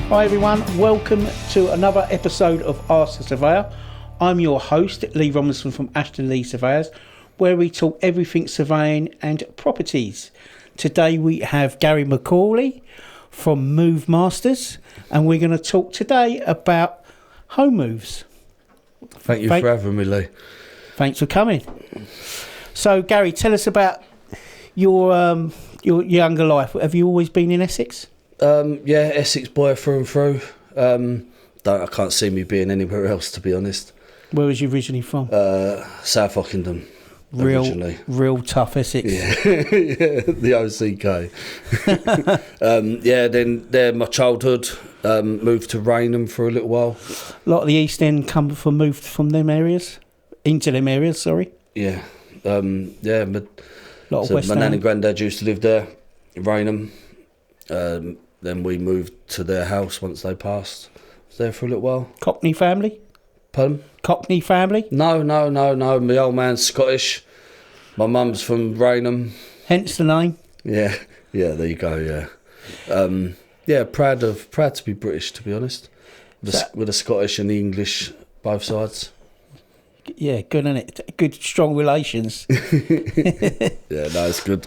Hi everyone, welcome to another episode of Ask the Surveyor. I'm your host, Lee Robinson from Ashton Lee Surveyors, where we talk everything surveying and properties. Today we have Gary McCauley from Move Masters, and we're going to talk today about home moves. Thank you for having me, Lee. Thanks for coming. So Gary, tell us about your younger life. Have you always been in Essex? Yeah, Essex boy through and through. I can't see me being anywhere else, to be honest. Where was you originally from? South Ockenden. Real tough Essex. Yeah, yeah, the OCK. Then there, my childhood. Moved to Rainham for a little while. A lot of the East End moved from them areas, into them areas. Sorry. Yeah, lot of West my End. nan and granddad used to live there, in Rainham. Then we moved to their house once they passed. Was there for a little while. Cockney family? Pardon? Cockney family? No. My old man's Scottish. My mum's from Rainham. Hence the name. Yeah. There you go. Yeah. Proud to be British, to be honest. With the Scottish and the English, both sides. Yeah, good, isn't it? Good, strong relations. Yeah, no, it's good.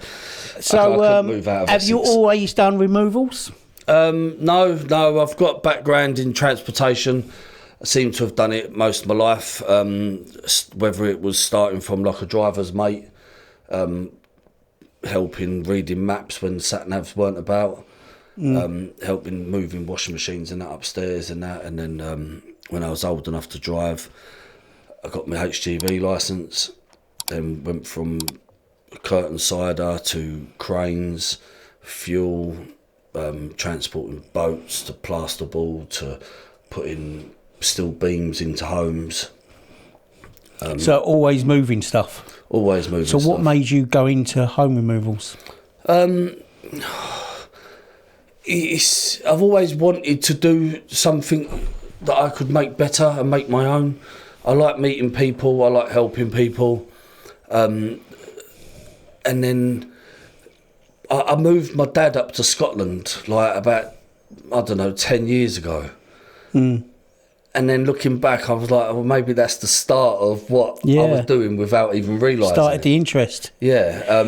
So, I couldn't move out of have Essex. you always done removals? No. I've got background in transportation. I seem to have done it most of my life. Whether it was starting from like a driver's mate, helping reading maps when sat-navs weren't about, helping moving washing machines and that upstairs and that. And then when I was old enough to drive, I got my HGV licence. Then went from curtain cider to cranes, fuel, transporting boats to plasterboard to putting steel beams into homes. So always moving stuff. Always moving So stuff. what made you go into home removals? I've always wanted to do something that I could make better and make my own. I like meeting people. I like helping people. And then I moved my dad up to Scotland like about, 10 years ago. And then looking back, I was like, well, maybe that's the start of what I was doing without even realising. Started the interest. Yeah.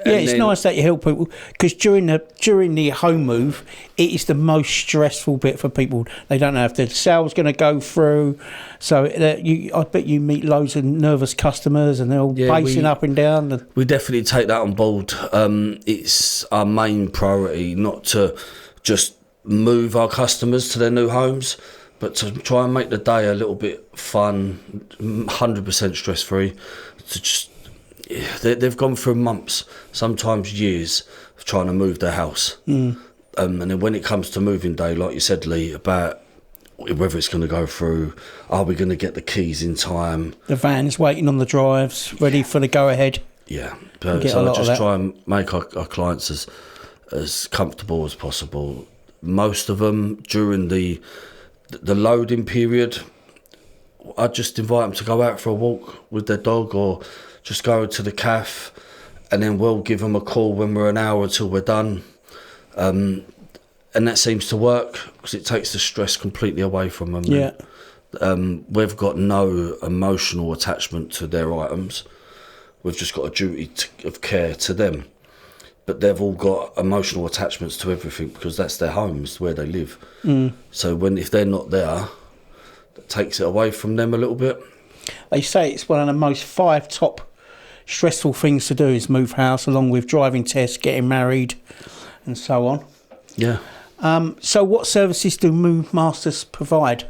It's nice that you help people, because during the home move, it is the most stressful bit for people. They don't know if the sale's going to go through. So I bet you meet loads of nervous customers and they're all pacing up and down. We definitely take that on board. It's our main priority, not to just move our customers to their new homes, but to try and make the day a little bit fun, 100% stress-free. They've gone through months, sometimes years, of trying to move their house. And then when it comes to moving day, like you said, Lee, about whether it's going to go through, are we going to get the keys in time? The van's waiting on the drives, ready for the go-ahead. Yeah, so I just try and make our clients as comfortable as possible. Most of them, during the loading period, I just invite them to go out for a walk with their dog or just go to the cafe, and then we'll give them a call when we're an hour until we're done. And that seems to work because it takes the stress completely away from them. Yeah. We've got no emotional attachment to their items. We've just got a duty of care to them. But they've all got emotional attachments to everything because that's their homes, where they live. So if they're not there, that takes it away from them a little bit. They say it's one of the most 5 top stressful things to do is move house, along with driving tests, getting married, and so on. Yeah. So what services do Move Masters provide?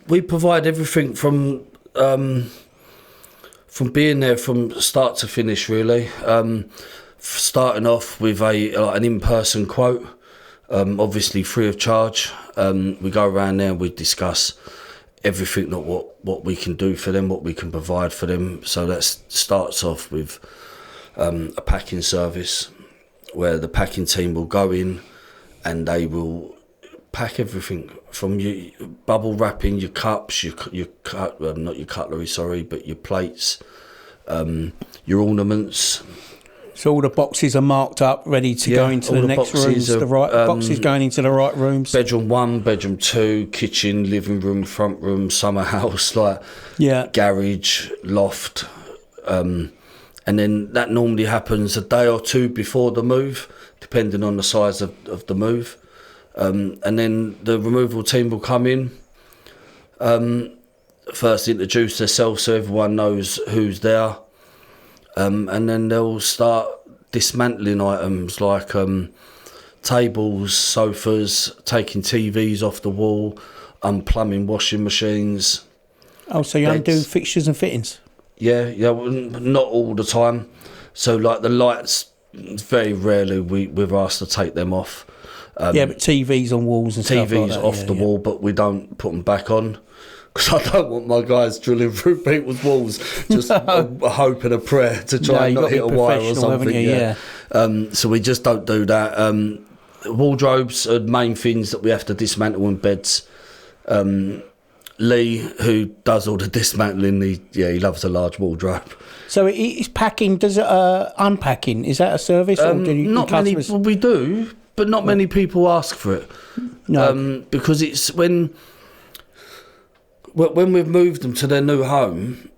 We provide everything from being there from start to finish, really. Starting off with an in-person quote, obviously free of charge. We go around there and we discuss everything that what we can do for them, what we can provide for them. So that starts off with a packing service where the packing team will go in and they will pack everything from your bubble wrapping, your cups, not your cutlery, sorry, but your plates, your ornaments, So all the boxes are marked up, ready to go into the next rooms. The right boxes going into the right rooms. Bedroom 1, bedroom 2, kitchen, living room, front room, summer house, garage, loft, and then that normally happens a day or two before the move, depending on the size of the move, and then the removal team will come in. First introduce themselves so everyone knows who's there. And then they'll start dismantling items like tables, sofas, taking TVs off the wall, unplumbing washing machines. Oh, so you undo fixtures and fittings? Yeah, not all the time. So like the lights, very rarely we're asked to take them off. But TVs on walls and stuff like that. TVs off the wall, but we don't put them back on. Because I don't want my guys drilling through people's walls, just a hope and a prayer to try and not hit a wire or something. So we just don't do that. Wardrobes are main things that we have to dismantle in beds. Lee, who does all the dismantling, he loves a large wardrobe. So it's packing, does it unpacking? Is that a service? Or not many, well, we do, but not many people ask for it. No. Because it's when we've moved them to their new home,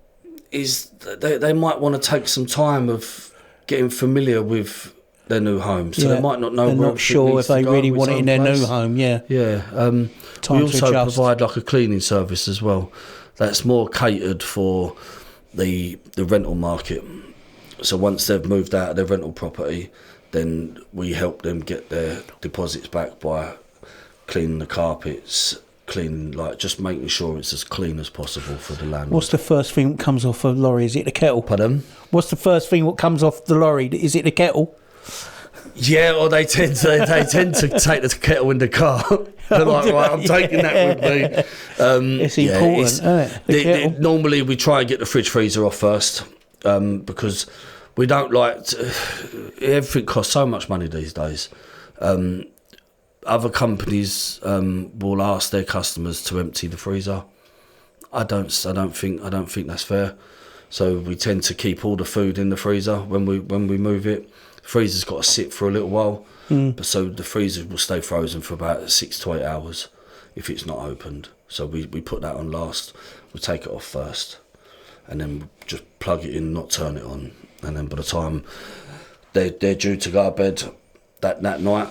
they might want to take some time of getting familiar with their new home, so they might not know. They're not sure if they really want it in their new home. Yeah. We also provide like a cleaning service as well. That's more catered for the rental market. So once they've moved out of their rental property, then we help them get their deposits back by cleaning the carpets. Clean, just making sure it's as clean as possible for the landlord. What's the first thing that comes off a lorry? Is it the kettle? Pardon? What's the first thing that comes off the lorry? Is it the kettle? Yeah, or they tend to take the kettle in the car. They're like, right, I'm taking that with me. It's important, isn't it? Normally we try and get the fridge freezer off first, because we don't like everything costs so much money these days. Other companies will ask their customers to empty the freezer. I don't think that's fair. So we tend to keep all the food in the freezer when we move it. The freezer's got to sit for a little while, but so the freezer will stay frozen for about 6 to 8 hours if it's not opened. So we put that on last. We take it off first, and then just plug it in, not turn it on. And then by the time they're due to go to bed that night.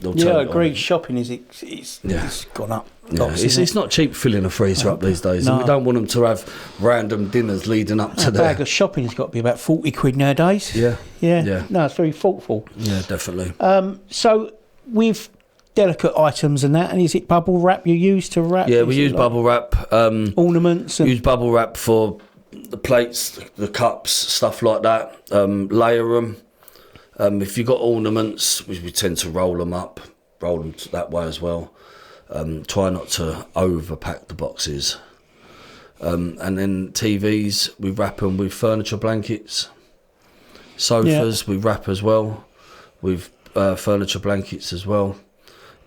I agree. Shopping it's gone up. It's not cheap filling a freezer up these days, and we don't want them to have random dinners leading up to that. A bag of shopping's got to be about 40 quid nowadays. Yeah. No, it's very thoughtful. Yeah, definitely. So with delicate items and that, and is it bubble wrap you use to wrap? Yeah, we use bubble wrap. Ornaments. Use bubble wrap for the plates, the cups, stuff like that. Layer them. If you've got ornaments, we tend to roll them that way as well. Try not to overpack the boxes. And then TVs, we wrap them with furniture blankets. Sofas, we wrap as well with furniture blankets as well.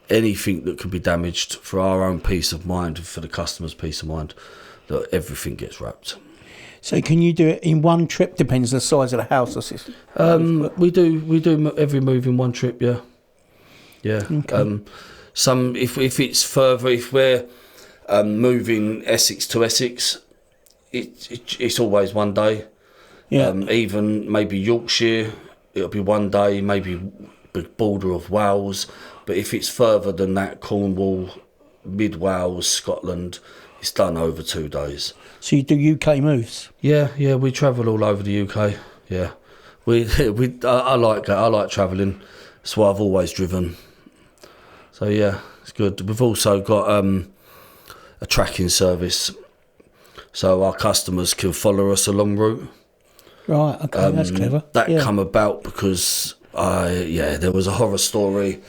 Anything that can be damaged for our own peace of mind, for the customer's peace of mind, that everything gets wrapped. So can you do it in one trip? Depends on the size of the house or system. We do every move in one trip. Yeah. Okay. Some if it's further, if we're moving Essex to Essex, it's always one day. Yeah. Even maybe Yorkshire, it'll be one day. Maybe the border of Wales, but if it's further than that, Cornwall, Mid Wales, Scotland, it's done over 2 days. So you do UK moves? Yeah, we travel all over the UK. Yeah, I like that. I like travelling. That's why I've always driven. So yeah, it's good. We've also got a tracking service, so our customers can follow us along route. Right. Okay, that's clever. That come about because there was a horror story.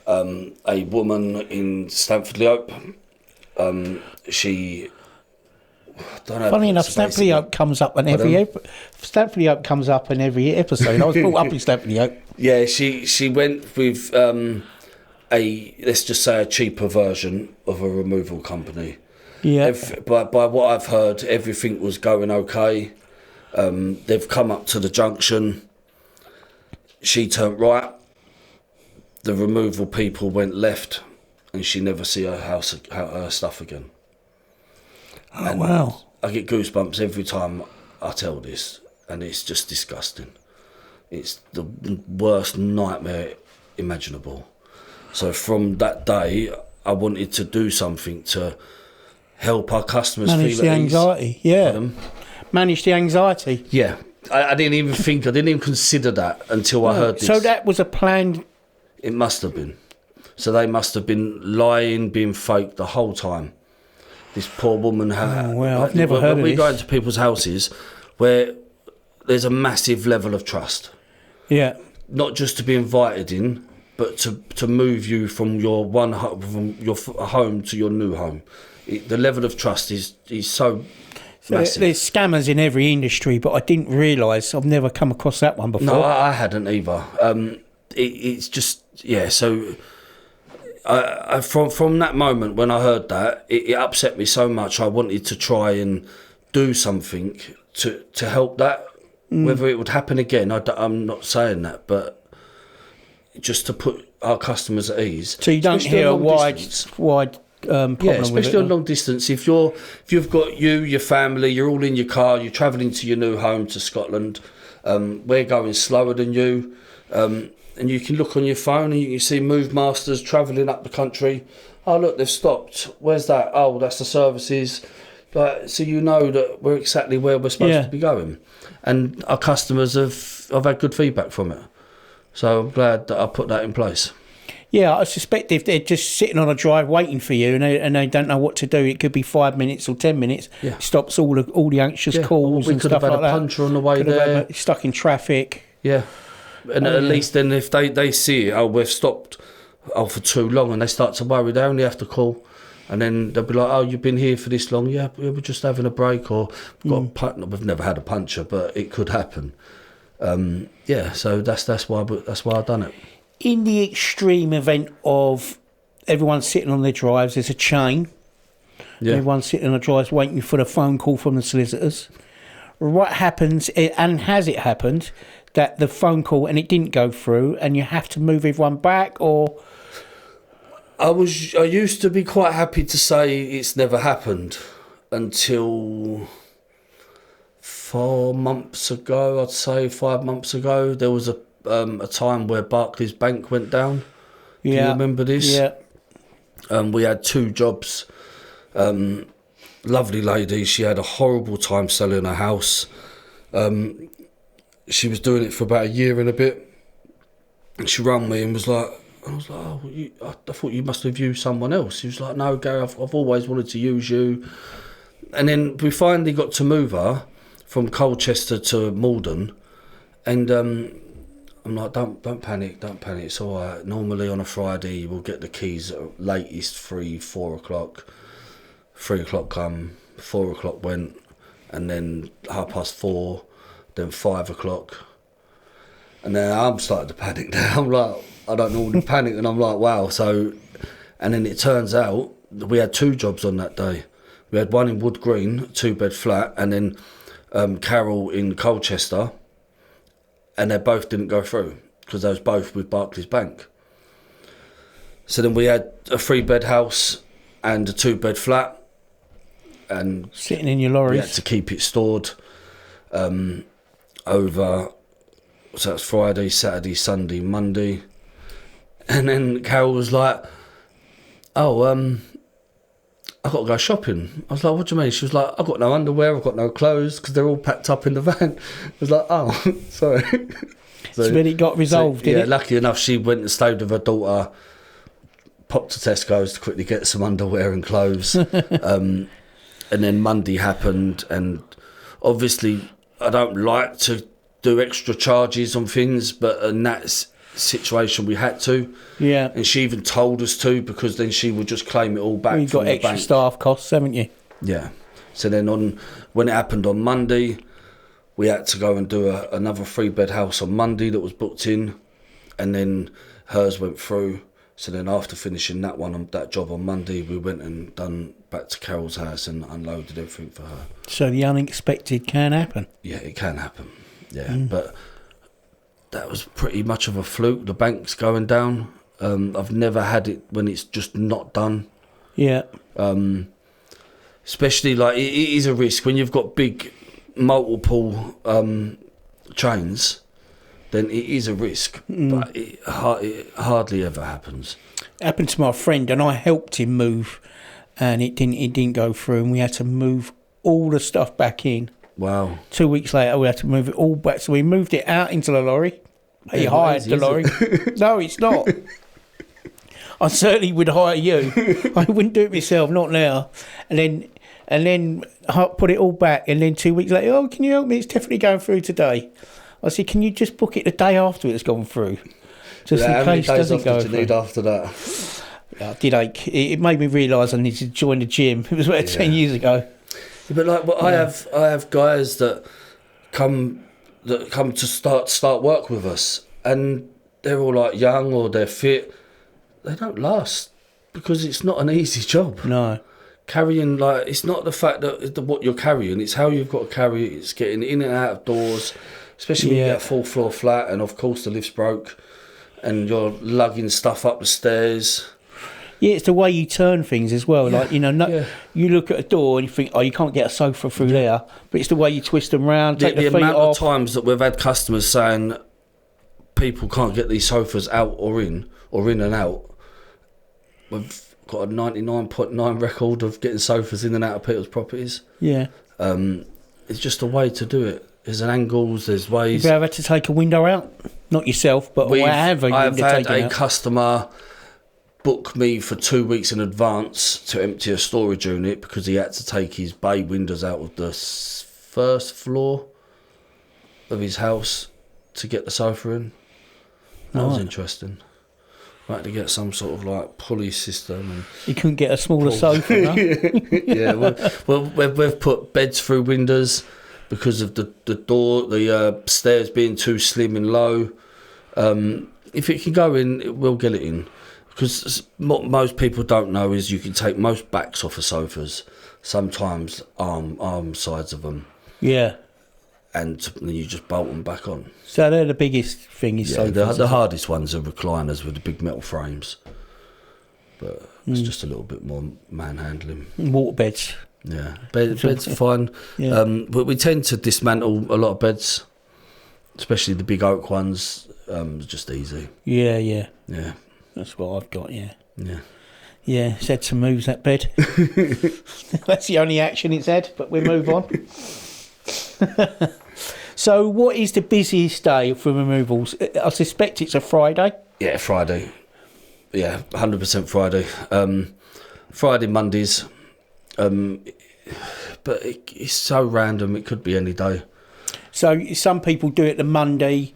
A woman in Stamford-le-Hope. She. Funny enough, Stamford-le-Hope comes up in every Stamford-le-Hope comes up in every episode. I was brought up in Stamford-le-Hope. Yeah, she went with let's just say a cheaper version of a removal company. Yeah. By what I've heard, everything was going okay. They've come up to the junction. she turned right, the removal people went left, and she never see her house, her stuff again. Oh, and wow. I get goosebumps every time I tell this, and it's just disgusting. It's the worst nightmare imaginable. So from that day, I wanted to do something to help our customers manage feel the at anxiety. ease. Yeah, manage the anxiety. Yeah, I didn't even consider that until I heard this. So that was a planned. It must have been. So they must have been lying, being fake the whole time. This poor woman had. Oh, well, I've never heard of this. We go into people's houses where there's a massive level of trust. Yeah. Not just to be invited in, but to move you from your home to your new home. The level of trust is so massive. There's scammers in every industry, but I didn't realise. I've never come across that one before. No, I hadn't either. It's just, yeah, so I from that moment when I heard that, it upset me so much. I wanted to try and do something to help that. Whether it would happen again, I'm not saying that, but just to put our customers at ease. So you don't hear a wide problem yeah, especially with it, on long distance. If you've got your family, you're all in your car, you're travelling to your new home to Scotland. We're going slower than you, and you can look on your phone and you can see Move Masters travelling up the country. Oh look, they've stopped. Where's that? Oh, that's the services. So you know that we're exactly where we're supposed to be going, and our customers have had good feedback from it. So I'm glad that I put that in place. Yeah, I suspect if they're just sitting on a drive waiting for you and they don't know what to do, it could be 5 minutes or 10 minutes. Yeah. Stops all the anxious calls and stuff like that. We could have had a puncher on the way there. Stuck in traffic. Yeah. And at least then if they see it, we've stopped for too long, and they start to worry, they only have to call. And then they'll be like, oh, you've been here for this long? Yeah, we're just having a break, or we've got a puncher. We've never had a puncher, but it could happen. Yeah, so that's why I've done it. In the extreme event of everyone sitting on their drives, there's a chain. Yeah. Everyone's sitting on the drives waiting for the phone call from the solicitors. What happens, and has it happened, that the phone call and it didn't go through and you have to move everyone back, or... I used to be quite happy to say it's never happened until 4 months ago, I'd say 5 months ago. There was a time where Barclays Bank went down. Do you remember this? Yeah. We had 2 jobs. Lovely lady, she had a horrible time selling her house. She was doing it for about a year and a bit. And she rang me and was like, I was like, oh, I thought you must have used someone else. He was like, no, Gary, I've always wanted to use you. And then we finally got to move her from Colchester to Malden. And I'm like, don't panic, it's all right. Normally on a Friday, we'll get the keys at latest 4 o'clock. 3 o'clock come, 4 o'clock went, and then 4:30, then 5 o'clock. And then I'm starting to panic now. I'm like, I don't normally panic, and I'm like, wow. So, and then it turns out that we had 2 jobs on that day. We had one in Wood Green, 2-bed flat, and then Carol in Colchester, and they both didn't go through because they was both with Barclays Bank. So then we had a 3-bed house and a 2-bed flat, and sitting in your lorries. We had to keep it stored over. So that's Friday, Saturday, Sunday, Monday. And then Carol was like, oh, I've got to go shopping. I was like, what do you mean? She was like, I've got no underwear, I've got no clothes, because they're all packed up in the van. I was like, oh, sorry. So then it got resolved, didn't it? Yeah, lucky enough, she went and stayed with her daughter, popped to Tesco's to quickly get some underwear and clothes. And then Monday happened, and obviously I don't like to do extra charges on things, but in that situation we had to. Yeah. And she even told us to, because then she would just claim it all back. You've got extra staff costs, haven't you? Yeah. So then when it happened on Monday, we had to go and do another 3-bed house on Monday that was booked in, and then hers went through. So then after finishing that job on Monday, we went and done back to Carol's house and unloaded everything for her. So the unexpected can happen. Yeah, it can happen. Yeah, but that was pretty much of a fluke. The bank's going down. I've never had it when it's just not done. Yeah. Especially like it is a risk when you've got big multiple chains. Then it is a risk, but it hardly ever happens. It happened to my friend, and I helped him move, and it didn't go through, and we had to move all the stuff back in. Wow. 2 weeks later, we had to move it all back. So we moved it out into the lorry. He hired the lorry. No, it's not. I certainly would hire you. I wouldn't do it myself, not now. And then I put it all back, and then 2 weeks later, oh, can you help me? It's definitely going through today. I said, can you just book it the day after it's gone through? Just in case it doesn't go through. How many days off did you need after that? It did ache. It made me realise I needed to join the gym. It was about 10 years ago. Yeah, but like, I have guys that come to start work with us, and they're all like young or they're fit. They don't last because it's not an easy job. No. Carrying, like, it's not the fact that what you're carrying, it's how you've got to carry it. It's getting in and out of doors, especially when you get a full floor flat, and of course the lift's broke, and you're lugging stuff up the stairs. Yeah, it's the way you turn things as well. Yeah. Like, you look at a door and you think, oh, you can't get a sofa through there, but it's the way you twist them round, take the feet off. The amount of times that we've had customers saying people can't get these sofas out or in and out. We've got a 99.9 record of getting sofas in and out of people's properties. Yeah. It's just a way to do it. There's angles, there's ways. Have you ever had to take a window out? Not yourself, but I've had a customer book me for 2 weeks in advance to empty a storage unit because he had to take his bay windows out of the first floor of his house to get the sofa in. That was interesting. I had to get some sort of like pulley system. And you couldn't get a smaller sofa, no? Yeah, we've put beds through windows because of the door, the stairs being too slim and low. If it can go in, we'll get it in. Because what most people don't know is you can take most backs off of sofas, sometimes arm sides of them. Yeah. And then you just bolt them back on. So they're the biggest thing is sofas. The hardest ones are recliners with the big metal frames. But it's just a little bit more manhandling. Water beds. Yeah, beds are fine. Yeah. But we tend to dismantle a lot of beds, especially the big oak ones. Just easy. Yeah. That's what I've got, yeah. Yeah, it's had some moves, that bed. That's the only action it's had, but we'll move on. So what is the busiest day for removals? I suspect it's a Friday. Yeah, Friday. Yeah, 100% Friday. Friday, Mondays. But it's so random, it could be any day. So some people do it the Monday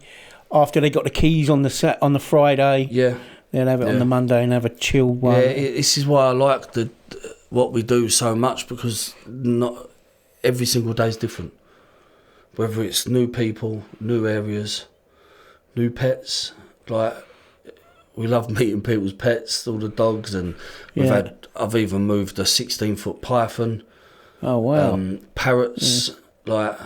after they got the keys on the Friday. Yeah. They'll have it on the Monday and have a chill one. Yeah, this is why I like what we do so much, because not every single day is different. Whether it's new people, new areas, new pets. Like, we love meeting people's pets, all the dogs, and I've even moved a 16-foot python. Oh wow! Parrots, and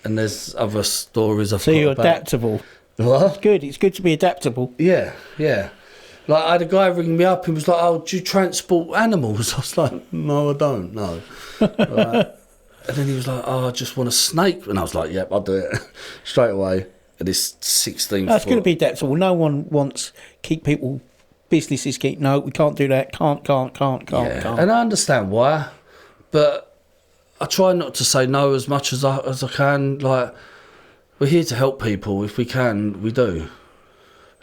there's other stories I've got. So you're adaptable. What? It's good to be adaptable. Yeah. Like, I had a guy ring me up and was like, oh, do you transport animals? I was like, no, I don't, no. And then he was like, oh, I just want a snake. And I was like, yep, I'll do it straight away. And it's 16 That's going to be adaptable. No one wants businesses no, we can't do that. Can't. And I understand why, but I try not to say no as much as I can. Like, we're here to help people. If we can, we do.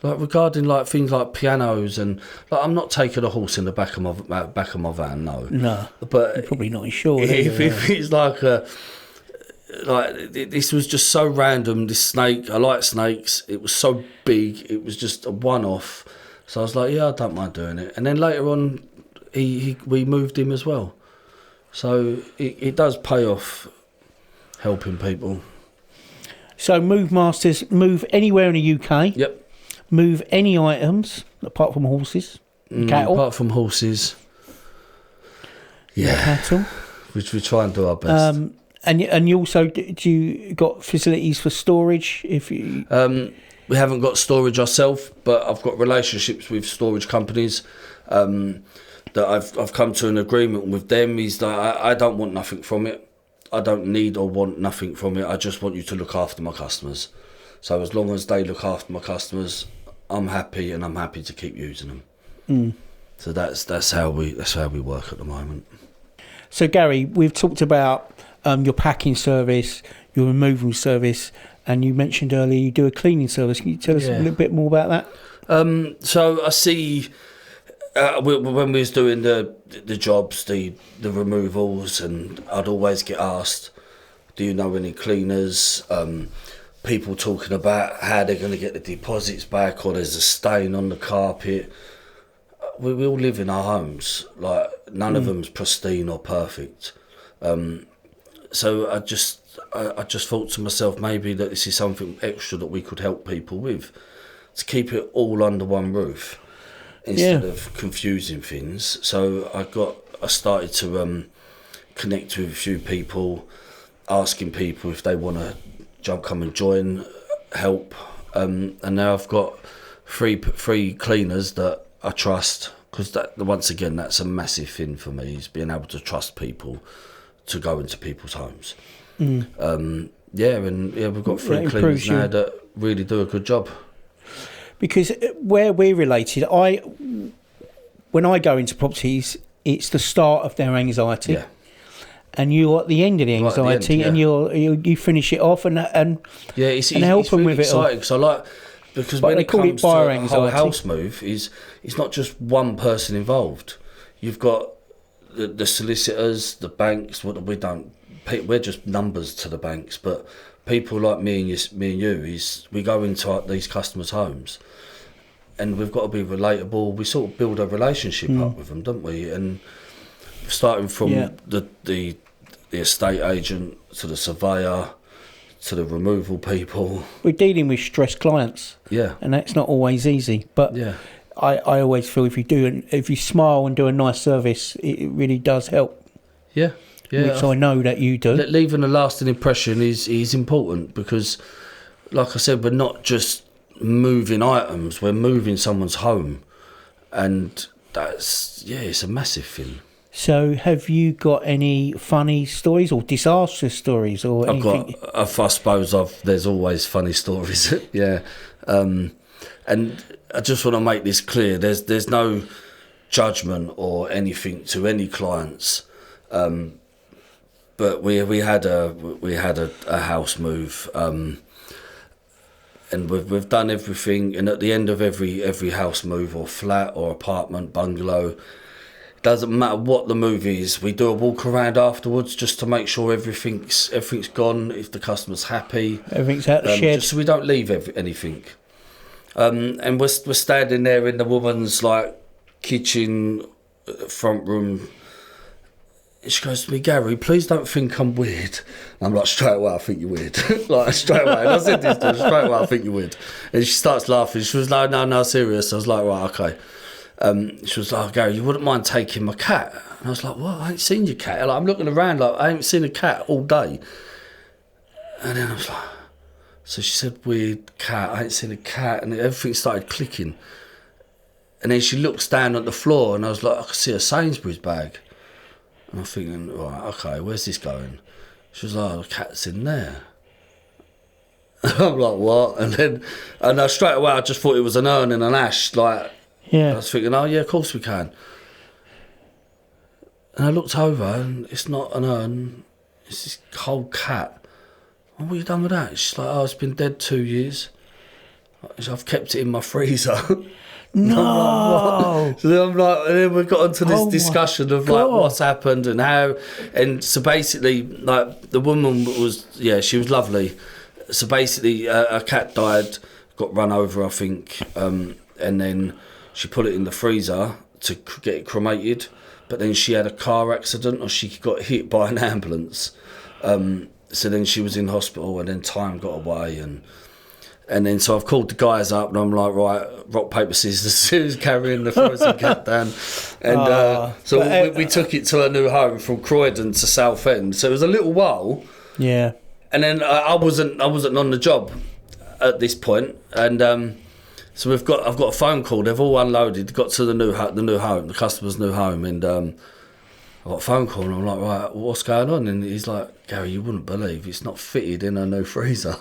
Like, regarding like things like pianos, and like, I'm not taking a horse in the back of my van. No. But you're probably not insured. If it's like this was just so random. This snake, I like snakes. It was so big. It was just a one-off. So I was like, yeah, I don't mind doing it. And then later on, we moved him as well. So it does pay off helping people. So Move Masters, move anywhere in the UK. Yep. Move any items apart from horses, cattle. Apart from horses. Yeah. Cattle. Which we try and do our best. And you also, do you got facilities for storage? If you We haven't got storage ourselves, but I've got relationships with storage companies that I've come to an agreement with them. Is that I don't want nothing from it. I don't need or want nothing from it. I just want you to look after my customers. So as long as they look after my customers, I'm happy, and I'm happy to keep using them. So that's how we work at the moment. So Gary, we've talked about your packing service, your removal service, and you mentioned earlier you do a cleaning service. Can you tell us a little bit more about that? So I see when we was doing the jobs, the removals, and I'd always get asked, do you know any cleaners? People talking about how they're going to get the deposits back, or there's a stain on the carpet. We all live in our homes. Like, none of them's pristine or perfect. So I just thought to myself, maybe that this is something extra that we could help people with, to keep it all under one roof instead of confusing things. So I started to connect with a few people, asking people if they want to come and join, help, and now I've got three cleaners that I trust, because once again, that's a massive thing for me, is being able to trust people to go into people's homes. We've got three cleaners now that really do a good job. Because where we're related, when I go into properties, it's the start of their anxiety. Yeah. And you're at the end of the anxiety, and you finish it off and it's help them really with exciting, it all. Because when it comes to a whole house move, it's not just one person involved. You've got the solicitors, the banks. We're just numbers to the banks, but people like me and you, we go into these customers' homes, and we've got to be relatable. We sort of build a relationship up with them, don't we? And starting from the estate agent to the surveyor to the removal people, we're dealing with stressed clients. And that's not always easy. But I always feel if you smile and do a nice service, it really does help. Which I know that you do. Leaving a lasting impression is important, because, like I said, we're not just moving items, we're moving someone's home, and that's it's a massive thing. So have you got any funny stories or disastrous stories or anything? I suppose there's always funny stories. And I just want to make this clear, there's no judgment or anything to any clients, but we had a house move, and we've done everything, and at the end of every house move or flat or apartment, bungalow, doesn't matter what the move is, we do a walk around afterwards just to make sure everything's gone, if the customer's happy, everything's out the shed, just so we don't leave anything. And we're standing there in the woman's kitchen, front room. She goes to me, Gary, please don't think I'm weird. And I'm like, straight away, I think you're weird. Straight away. And I said this to her, straight away, I think you're weird. And she starts laughing. She was like, no, serious. I was like, right, okay. She was like, Gary, you wouldn't mind taking my cat? And I was like, what? I ain't seen your cat. I'm looking around I ain't seen a cat all day. And then I was like, so she said, weird cat, I ain't seen a cat. And everything started clicking. And then she looks down at the floor, and I was like, I could see a Sainsbury's bag. And I'm thinking, right, okay, where's this going? She was like, oh, the cat's in there. I'm like, what? And I straight away, I just thought it was an urn and an ash. I was thinking, oh yeah, of course we can. And I looked over, and it's not an urn, it's this whole cat. Oh, what have you done with that? She's like, oh, it's been dead 2 years. I've kept it in my freezer. No. So I'm like, and then we got onto this discussion of what's happened and how. And so basically, the woman was, she was lovely. So basically, a cat died, got run over, I think, and then she put it in the freezer to get it cremated. But then she had a car accident, or she got hit by an ambulance. So then she was in hospital, and then time got away, and then so I've called the guys up, and I'm like, right, rock, paper, scissors, who's carrying the frozen cat down? And we took it to a new home from Croydon to Southend. So it was a little while, Yeah. And then I wasn't on the job at this point, and so I've got a phone call. They've all unloaded, got to the new home, the customer's new home, and I got a phone call, and I'm like, right, what's going on? And he's like, Gary, you wouldn't believe it's not fitted in a new freezer.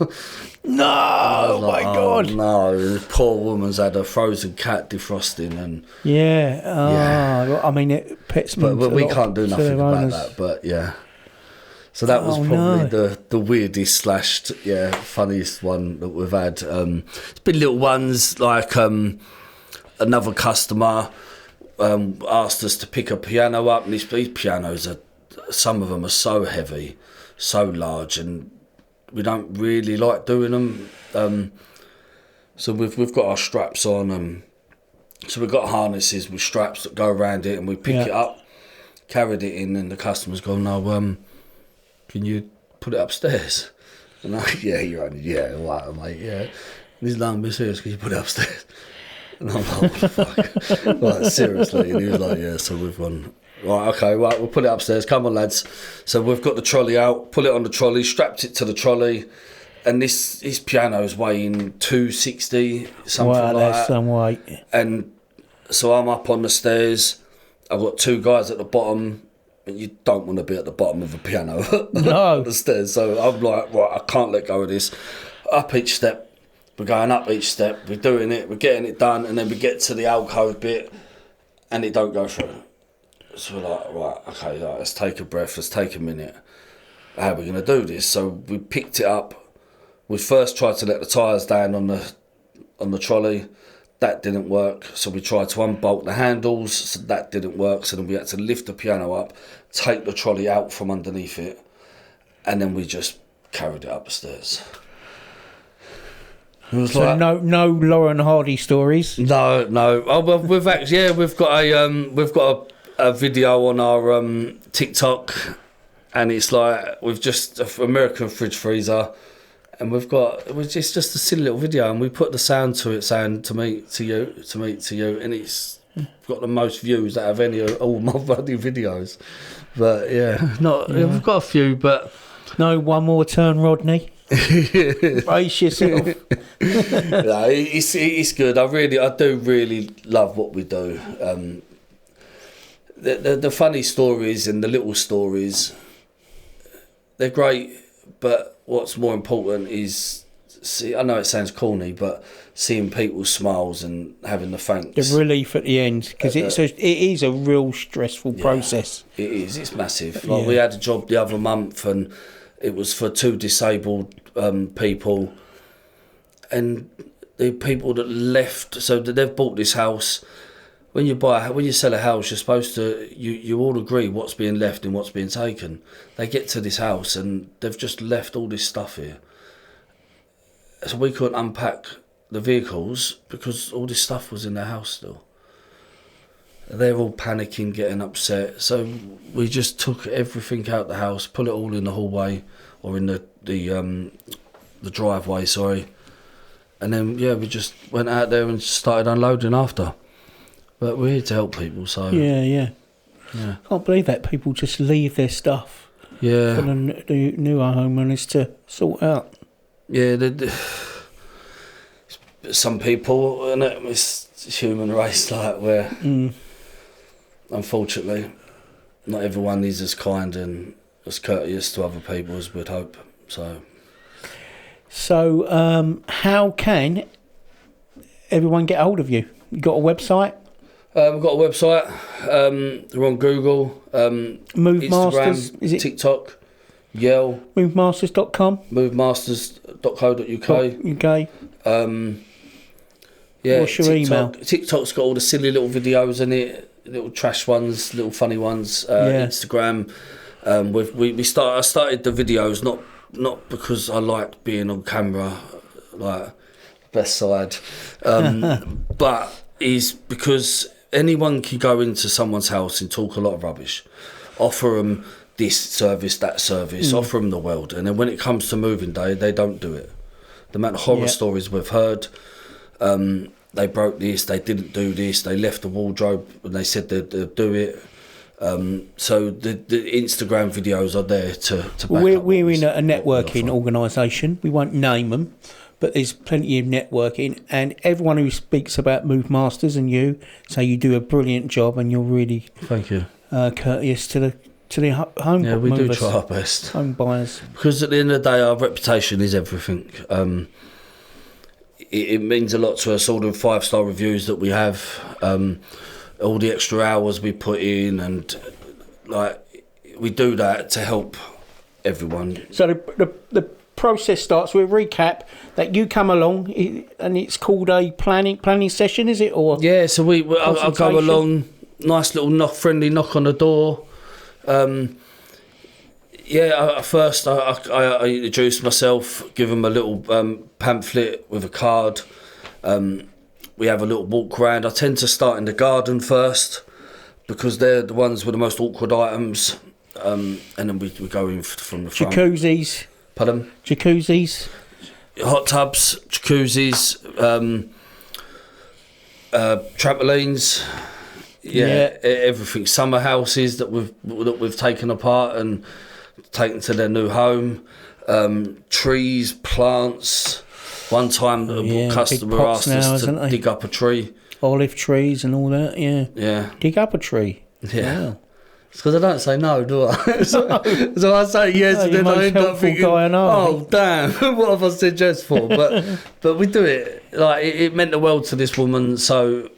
No, oh like, my God. No, the poor woman's had a frozen cat defrosting, and yeah. I mean, it pets. But we can't do nothing about that. But yeah. So that was probably the weirdest / funniest one that we've had. It's been little ones like another customer asked us to pick a piano up, and these pianos some of them are so heavy, so large, and we don't really like doing them. So we've got our straps on, so we've got harnesses with straps that go around it, and we pick it up, carried it in, and the customer's gone, no, can you put it upstairs? And I'm like, right, mate, yeah. And he's like, be serious, can you put it upstairs? And I'm like, what the fuck? Like, seriously? And he was like, yeah, so we've gone, right, okay, right, we'll put it upstairs, come on, lads. So we've got the trolley out, put it on the trolley, strapped it to the trolley, and this piano's weighing 260, something like that. That's some weight. And so I'm up on the stairs, I've got two guys at the bottom. You don't want to be at the bottom of a piano on the stairs. So I'm like, right, I can't let go of this. Up each step, we're going up each step, we're doing it, we're getting it done, and then we get to the alcove bit, and it don't go through. So we're like, right, okay, right, let's take a breath, let's take a minute. How are we going to do this? So we picked it up. We first tried to let the tyres down on the trolley. That didn't work, so we tried to unbolt the handles, so that didn't work, so then we had to lift the piano up, take the trolley out from underneath it, and then we just carried it up the stairs. So like, no Lauren Hardy stories? No. Oh, well, we've got a video on our TikTok, and it's like, we've just, American fridge freezer, and it's just a silly little video, and we put the sound to it saying to meet to you, and it's got the most views out of any of all my bloody videos. But we've got a few, but no, one more turn, Rodney. Brace yourself. No, it's good. I do really love what we do. The funny stories and the little stories, they're great, but what's more important is, I know it sounds corny, but seeing people's smiles and having the thanks. The relief at the end, because it is a real stressful process. It is. It's massive. Like we had a job the other month, and it was for two disabled people, and the people that left. So they've bought this house. When you sell a house, you're supposed to you all agree what's being left and what's being taken. They get to this house and they've just left all this stuff here. So we couldn't unpack the vehicles because all this stuff was in their house still. They're all panicking, getting upset. So we just took everything out the house, put it all in the hallway or in the driveway, sorry. And then we just went out there and started unloading after. But we're here to help people, so... Yeah. Can't believe that people just leave their stuff for the new homeowners to sort out. Yeah, some people, and it's human race, like, where, unfortunately, not everyone is as kind and as courteous to other people as we'd hope, so... So, how can everyone get hold of you? You got a website? We've got a website. We're on Google, Move Instagram, Masters, is it? TikTok, Yell. Movemasters.com. Movemasters.co.uk. What's your email? TikTok's got all the silly little videos in it, little trash ones, little funny ones. Instagram. I started the videos not because I like being on camera, like best side, but is because anyone can go into someone's house and talk a lot of rubbish, offer them this service, that service, offer them the world, and then when it comes to moving day, they don't do it. The amount of horror stories we've heard, they broke this, they didn't do this, they left the wardrobe and they said they'd do it, So the Instagram videos are there to back we're in a networking organisation. We won't name them, but there's plenty of networking, and everyone who speaks about Move Masters and you say you do a brilliant job, and you're really thank you courteous to the home. Yeah, we movers, do try our best. Home buyers, because at the end of the day, our reputation is everything. It means a lot to us. All the 5-star reviews that we have, all the extra hours we put in, and like we do that to help everyone. So the process starts with a recap that you come along, and it's called a planning session, is it? Or yeah, so I'll go along, nice little friendly knock on the door. First I introduce myself, give them a little pamphlet with a card. We have a little walk around. I tend to start in the garden first because they're the ones with the most awkward items, and then we go in from the front. Jacuzzis. Pardon? Jacuzzis. Hot tubs, jacuzzis, trampolines. Yeah, everything. Summer houses that we've taken apart and taken to their new home. Trees, plants. One time a customer asked us to dig up a tree. Olive trees and all that, yeah. Yeah. Dig up a tree. Yeah. Wow. It's because I don't say no, do I? so I say yes, and then I end up thinking, oh, damn, what have I said yes for? But we do it. Like, it meant the world to this woman, so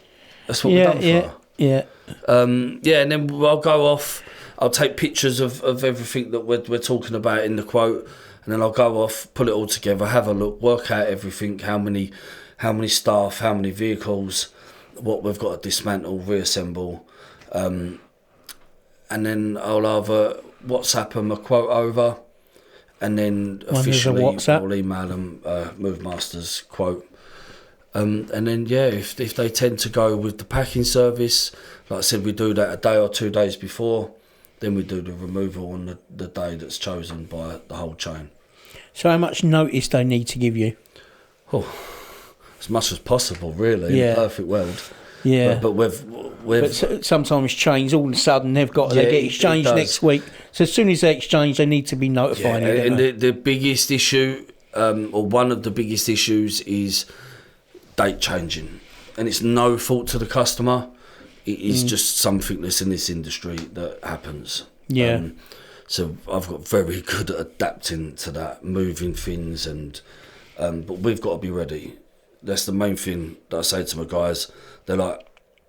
that's what we've done for her. Yeah. And then I'll go off. I'll take pictures of everything that we're talking about in the quote, and then I'll go off, pull it all together, have a look, work out everything, how many staff, how many vehicles, what we've got to dismantle, reassemble, and then I'll either WhatsApp them a quote over, and then officially I'll email them Move Masters quote. And then if they tend to go with the packing service, like I said, we do that a day or 2 days before. Then we do the removal on the day that's chosen by the whole chain. So how much notice they need to give you? Oh, as much as possible, really. In a perfect world. Yeah. But sometimes chains all of a sudden they've got they get exchanged next week. So as soon as they exchange, they need to be notified. Yeah, and the biggest issue, or one of the biggest issues, is date changing, and it's no fault to the customer. It is just something that's in this industry that happens. Yeah. So I've got very good at adapting to that, moving things, and but we've got to be ready. That's the main thing that I say to my guys. They're like,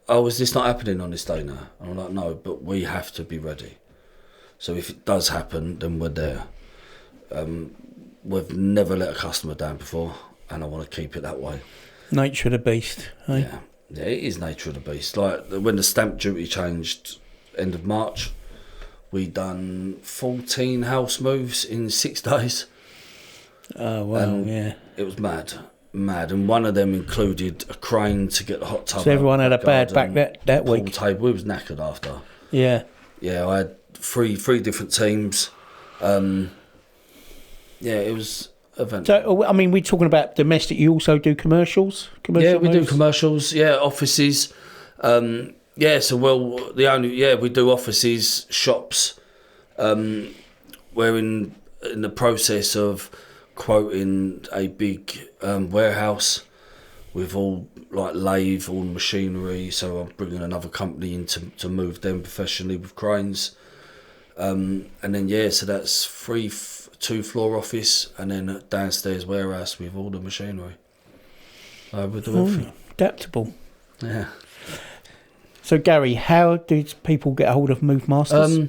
"Oh, is this not happening on this day now?" And I'm like, "No, but we have to be ready. So if it does happen, then we're there." We've never let a customer down before, and I want to keep it that way. Nature of the beast, eh? Yeah, it is nature of the beast. Like when the stamp duty changed end of March, we done 14 house moves in 6 days. Oh wow, yeah. It was mad, and one of them included a crane to get the hot tub. So everyone had a bad back that week. Pool table. We was knackered after. Yeah. Yeah, I had three different teams. It was. So, I mean, we're talking about domestic. You also do commercials? We do commercials. Yeah, offices. We do offices, shops. We're in the process of quoting a big warehouse with all like lathe, all machinery. So I'm bringing another company in to move them professionally with cranes. And then so that's 2-floor office, and then a downstairs warehouse with all the machinery. We do everything. Adaptable. Yeah. So Gary, how do people get a hold of Move Masters?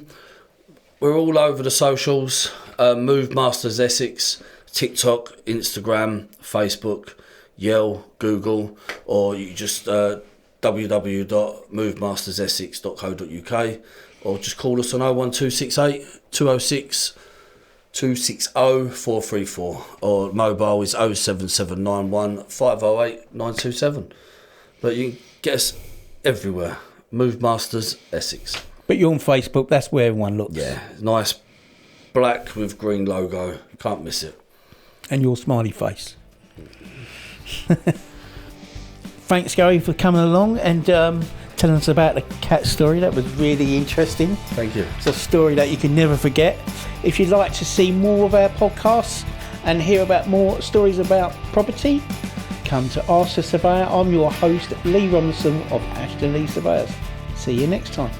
We're all over the socials. Move Masters Essex, TikTok, Instagram, Facebook, Yell, Google, or you just www.movemastersessex.co.uk, or just call us on 01268 206 260 434, or mobile is 07791 508 927. But you can get us everywhere. Move Masters Essex. But you're on Facebook, that's where everyone looks. Yeah, nice black with green logo. Can't miss it. And your smiley face. Thanks, Gary, for coming along and telling us about the cat story. That was really interesting. Thank you. It's a story that you can never forget. If you'd like to see more of our podcasts and hear about more stories about property, come to Ask the Surveyor. I'm your host, Lee Robinson of Ashton Lee Surveyors. See you next time.